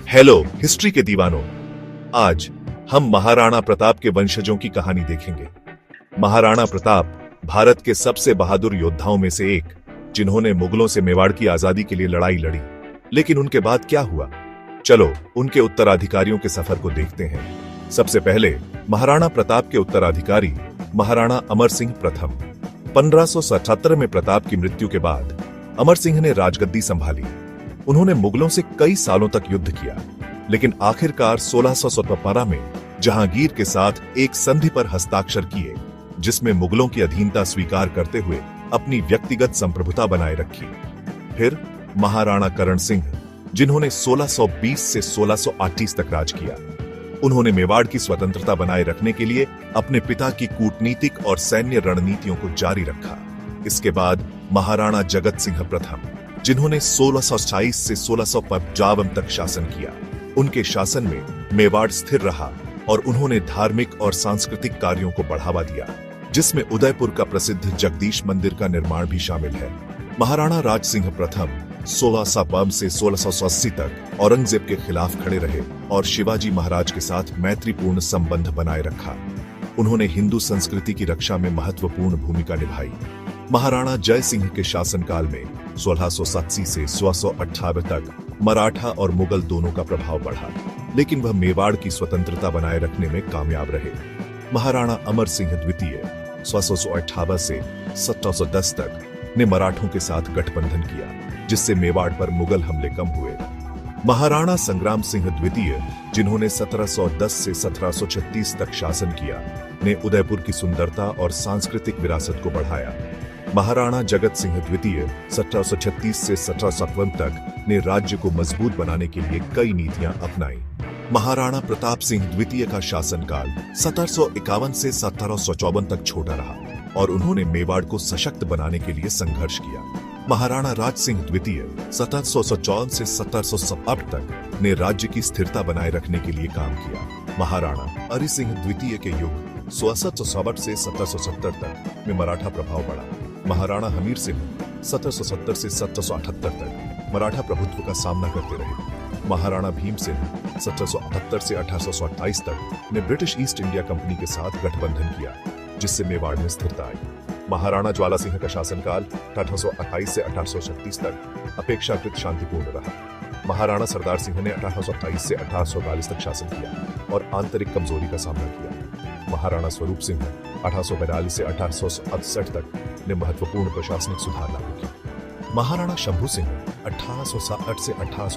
Hello history के दीवानों, आज हम महाराणा प्रताप के वंशजों की कहानी देखेंगे। महाराणा प्रताप भारत के सबसे बहादुर योद्धाओं में से एक, जिन्होंने मुगलों से मेवाड़ की आजादी के लिए लड़ाई लड़ी। लेकिन उनके बाद क्या हुआ, चलो उनके उत्तराधिकारियों के सफर को देखते हैं। सबसे पहले महाराणा प्रताप के उत्तराधिकारी महाराणा अमर सिंह प्रथम। 1577 में प्रताप की मृत्यु के बाद अमर सिंह ने राजगद्दी संभाली। उन्होंने मुगलों से कई सालों तक युद्ध किया, लेकिन आखिरकार 1617 में जहांगीर के साथ एक संधि पर हस्ताक्षर किए, जिसमें मुगलों की अधीनता स्वीकार करते हुए अपनी व्यक्तिगत संप्रभुता बनाए रखी। फिर महाराणा करण सिंह, जिन्होंने 1620 से 1638 तक राज किया। उन्होंने मेवाड़ की स्वतंत्रता बनाए रखने के लिए अपने पिता की कूटनीतिक और सैन्य रणनीतियों को जारी रखा। इसके बाद महाराणा जगत सिंह प्रथम, जिन्होंने 1628 से 1655 तक शासन किया। उनके शासन में मेवाड़ स्थिर रहा और उन्होंने धार्मिक और सांस्कृतिक कार्यों को बढ़ावा दिया, जिसमें उदयपुर का प्रसिद्ध जगदीश मंदिर का निर्माण भी शामिल है। महाराणा राज सिंह प्रथम 1652 से 1680 तक औरंगजेब के खिलाफ खड़े रहे और शिवाजी महाराज के साथ मैत्रीपूर्ण संबंध बनाए रखा। उन्होंने हिंदू संस्कृति की रक्षा में महत्वपूर्ण भूमिका निभाई। महाराणा जय सिंह के शासनकाल में 1687 से 1698 तक मराठा और मुगल दोनों का प्रभाव बढ़ा, लेकिन वह मेवाड़ की स्वतंत्रता बनाए रखने में कामयाब रहे। महाराणा अमर सिंह द्वितीय 1658 से 1710 तक ने मराठों के साथ गठबंधन किया, जिससे मेवाड़ पर मुगल हमले कम हुए। महाराणा संग्राम सिंह द्वितीय, जिन्होंने 1710 से 1736 तक शासन किया, ने उदयपुर की सुंदरता और सांस्कृतिक विरासत को बढ़ाया। महाराणा जगत सिंह द्वितीय 1736 से 1757 तक ने राज्य को मजबूत बनाने के लिए कई नीतियां अपनाई। महाराणा प्रताप सिंह द्वितीय का शासनकाल 1751 से 1754 तक छोटा रहा और उन्होंने मेवाड़ को सशक्त बनाने के लिए संघर्ष किया। महाराणा राज सिंह द्वितीय 1754 से 1760 तक ने राज्य की स्थिरता बनाए रखने के लिए काम किया। महाराणा हरि सिंह द्वितीय के युग 1660 से 1770 तक में मराठा प्रभाव बढ़ा। महाराणा हमीर सिंह 1770 से 1778 तक मराठा प्रभुत्व का सामना करते रहे। महाराणा भीम सिंह 1778 से 1828 तक ने ब्रिटिश ईस्ट इंडिया कंपनी के साथ गठबंधन किया, जिससे मेवाड़ में स्थिरता आई। महाराणा ज्वाला सिंह का शासनकाल 1828 से 1836 तक अपेक्षाकृत शांतिपूर्ण रहा। महाराणा सरदार सिंह ने 1828 से 1842 तक शासन किया और आंतरिक कमजोरी का सामना किया। महाराणा स्वरूप सिंह 1842 से 1868 तक ने महत्वपूर्ण प्रशासनिक सुधार लागू किए। महाराणा शंभू सिंह 1860 से 18